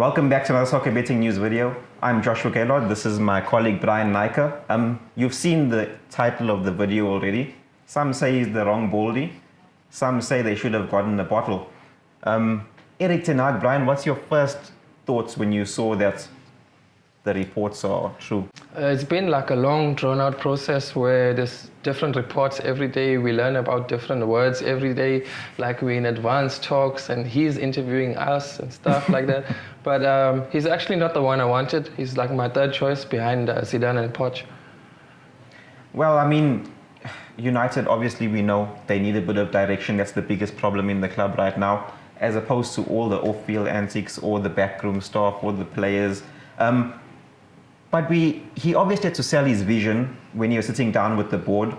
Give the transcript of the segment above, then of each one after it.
Welcome back to another soccer betting news video. I'm Joshua Gaillard. This is my colleague Bryan Naicker. You've seen the title of the video already. Some say he's the wrong Baldy. Some say they should have gotten a bottle. Erik and Haag, Bryan, what's your first thoughts when you saw that the reports are true? It's been like a long, drawn-out process where there's different reports every day. We learn about different words every day, like we're in advanced talks, and he's interviewing us and stuff like that. But he's actually not the one I wanted. He's like my third choice behind Zidane and Poch. Well, I mean, United, obviously we know they need a bit of direction. That's the biggest problem in the club right now, as opposed to all the off-field antics or the backroom staff or the players. But he obviously had to sell his vision when he was sitting down with the board.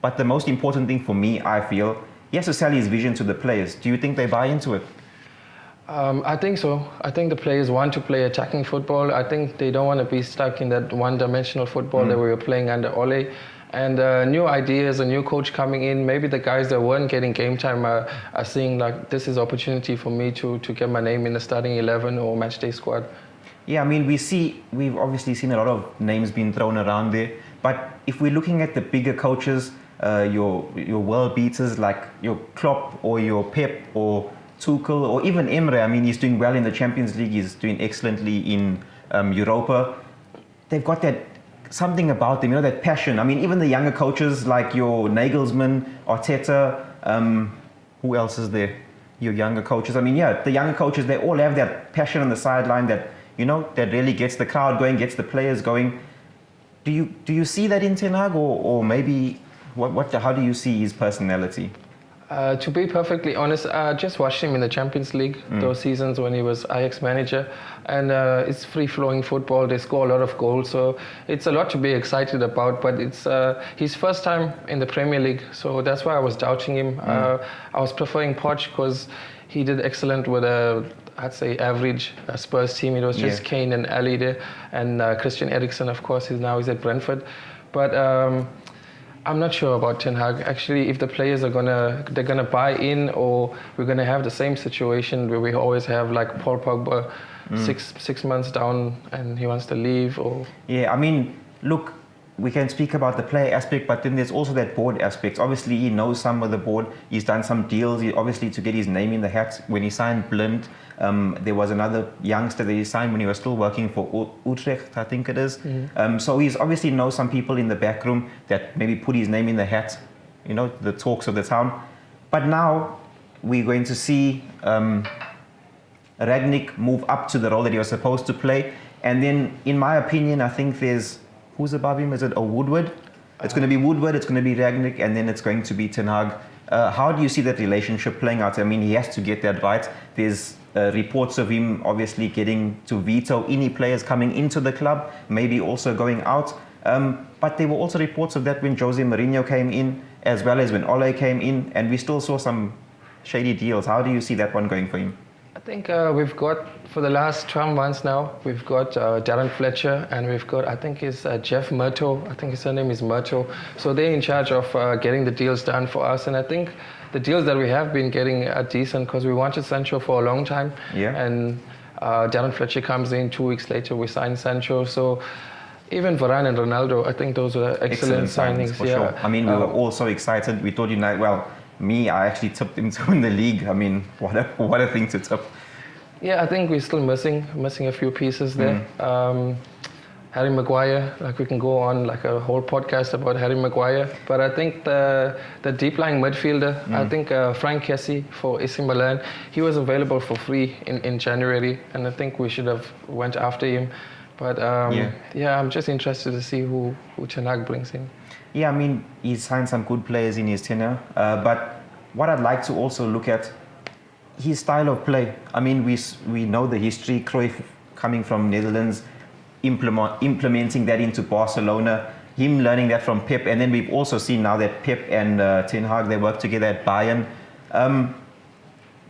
But the most important thing for me, I feel, he has to sell his vision to the players. Do you think they buy into it? I think so. I think the players want to play attacking football. I think they don't want to be stuck in that one-dimensional football that we were playing under Ole. And new ideas, a new coach coming in, maybe the guys that weren't getting game time are seeing like, this is opportunity for me to get my name in the starting 11 or matchday squad. Yeah, I mean, we've obviously seen a lot of names being thrown around there. But if we're looking at the bigger coaches, your world beaters like your Klopp or your Pep or Tuchel or even Emre, I mean, he's doing well in the Champions League, he's doing excellently in Europa. They've got that something about them, that passion. I mean, even the younger coaches like your Nagelsmann, Arteta, who else is there? Your younger coaches. I mean, yeah, the younger coaches, they all have that passion on the sideline that, that really gets the crowd going, gets the players going. Do you see that in Ten Hag, or maybe how do you see his personality? To be perfectly honest, I just watched him in the Champions League, those seasons when he was Ajax manager, and it's free-flowing football. They score a lot of goals, so it's a lot to be excited about. But it's his first time in the Premier League, so that's why I was doubting him. I was preferring Poch because he did excellent with I'd say average Spurs team. It was just Kane and Ali there, and Christian Eriksen, of course, he's at Brentford. But I'm not sure about Ten Hag. Actually, if the players they're gonna buy in, or we're gonna have the same situation where we always have like Paul Pogba, 6 months down and he wants to leave, or I mean, look, we can speak about the player aspect, but then there's also that board aspect. Obviously, he knows some of the board. He's done some deals, obviously, to get his name in the hat. When he signed Blind, there was another youngster that he signed when he was still working for Utrecht, I think it is. So he's obviously knows some people in the back room that maybe put his name in the hat, the talks of the town. But now we're going to see Rangnick move up to the role that he was supposed to play. And then, in my opinion, I think there's who's above him? Is it Woodward? It's going to be Woodward, it's going to be Rangnick, and then it's going to be Ten Hag. How do you see that relationship playing out? I mean, he has to get that right. There's reports of him obviously getting to veto any players coming into the club, maybe also going out. But there were also reports of that when Jose Mourinho came in, as well as when Ole came in, and we still saw some shady deals. How do you see that one going for him? I think we've got, for the last 12 months now, we've got Darren Fletcher, and we've got, I think it's Jeff Murto. I think his surname is Murto. So they're in charge of getting the deals done for us. And I think the deals that we have been getting are decent because we wanted Sancho for a long time. And Darren Fletcher comes in 2 weeks later, we sign Sancho. So even Varane and Ronaldo, I think those were excellent signings. For sure. I mean, we were all so excited. We thought I actually tipped him to win the league. I mean, what a thing to tip. Yeah, I think we're still missing a few pieces there. Harry Maguire, like we can go on like a whole podcast about Harry Maguire. But I think the deep-lying midfielder, I think Frank Kessie for AC Milan, he was available for free in January, and I think we should have went after him. But I'm just interested to see who Ten Hag brings in. Yeah, I mean, he's signed some good players in his tenure. But what I'd like to also look at, his style of play. I mean, we know the history, Cruyff coming from Netherlands, implementing that into Barcelona, him learning that from Pep, and then we've also seen now that Pep and Ten Hag, they work together at Bayern.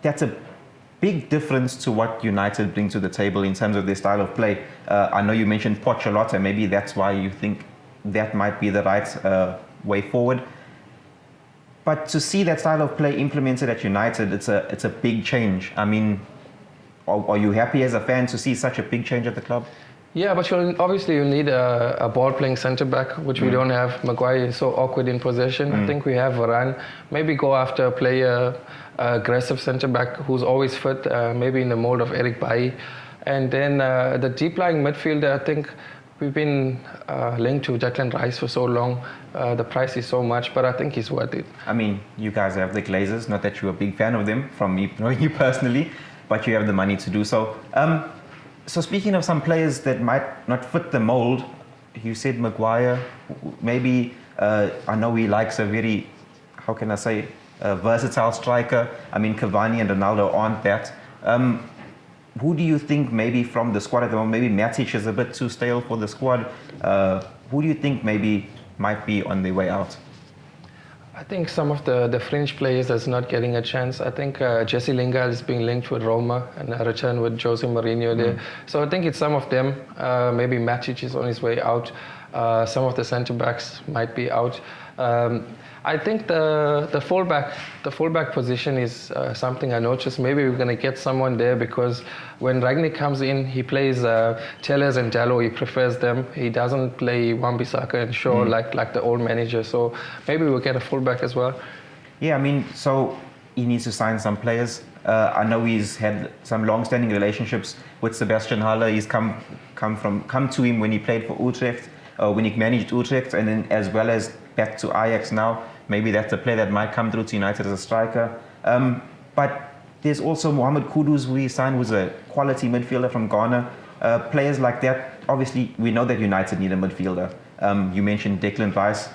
That's a big difference to what United bring to the table in terms of their style of play. I know you mentioned Poch a lot, and maybe that's why you think that might be the right way forward. But to see that style of play implemented at United, it's a big change. I mean, are you happy as a fan to see such a big change at the club? Yeah, but you'll need a ball-playing centre-back, which we don't have. Maguire is so awkward in possession. I think we have Varane. Maybe go after a player, aggressive centre-back who's always fit, maybe in the mould of Erik. And then the deep-lying midfielder, I think we've been linked to Declan Rice for so long. The price is so much, but I think he's worth it. I mean, you guys have the Glazers. Not that you're a big fan of them, from me knowing you personally, but you have the money to do so. So speaking of some players that might not fit the mold, you said Maguire. Maybe I know he likes a very, how can I say, versatile striker. I mean, Cavani and Ronaldo aren't that. Who do you think maybe from the squad at the moment? Maybe Matic is a bit too stale for the squad. Who do you think maybe might be on their way out? I think some of the fringe players that's not getting a chance. I think Jesse Lingard is being linked with Roma and a return with Jose Mourinho there. So I think it's some of them. Maybe Matic is on his way out. Some of the centre backs might be out. I think the fullback position is something I noticed. Maybe we're going to get someone there because when Rangnick comes in, he plays Tellers and Dallo. He prefers them. He doesn't play Wan-Bissaka and Shaw like the old manager. So maybe we'll get a fullback as well. Yeah, I mean, so he needs to sign some players. I know he's had some long-standing relationships with Sebastian Haller. He's come to him when he played for Utrecht, when he managed Utrecht, and then as well as back to Ajax now. Maybe that's a player that might come through to United as a striker. But there's also Mohamed Kudus, who he signed, who's a quality midfielder from Ghana. Players like that, obviously, we know that United need a midfielder. You mentioned Declan Rice.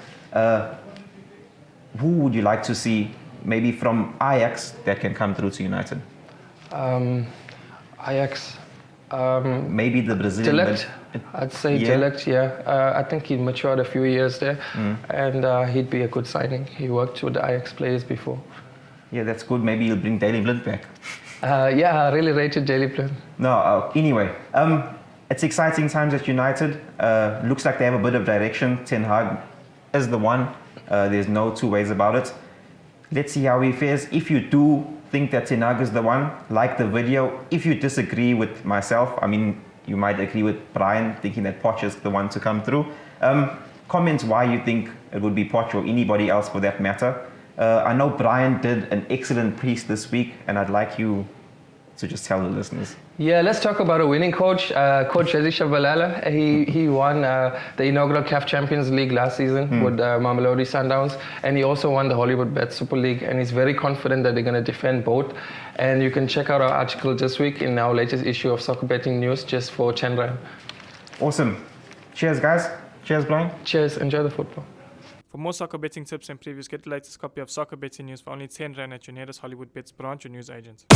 Who would you like to see maybe from Ajax that can come through to United? Ajax. Maybe the Brazilian. Delect. I'd say Delect, yeah. I think he matured a few years there, and he'd be a good signing. He worked with the Ajax players before. Yeah, that's good. Maybe he'll bring Daley Blind back. Yeah, I really rated Daley Blind. No, anyway, it's exciting times at United. Looks like they have a bit of direction. Ten Hag is the one. There's no two ways about it. Let's see how he fares. If you do think that Ten Hag is the one, like the video. If you disagree with myself, I mean, you might agree with Brian, thinking that Poch is the one to come through. Comment why you think it would be Poch or anybody else for that matter. I know Brian did an excellent piece this week, and I'd like you to just tell the listeners. Yeah, let's talk about a winning coach, Coach Adisha Valala. He won the inaugural CAF Champions League last season with Mamelodi Sundowns, and he also won the Hollywood Bet Super League, and he's very confident that they're going to defend both. And you can check out our article this week in our latest issue of Soccer Betting News just for Chandran. Awesome. Cheers, guys. Cheers, Brian. Cheers. Enjoy the football. For more soccer betting tips and previews, get the latest copy of Soccer Betting News for only 10 Rand at your nearest Hollywood Bets branch or news agent.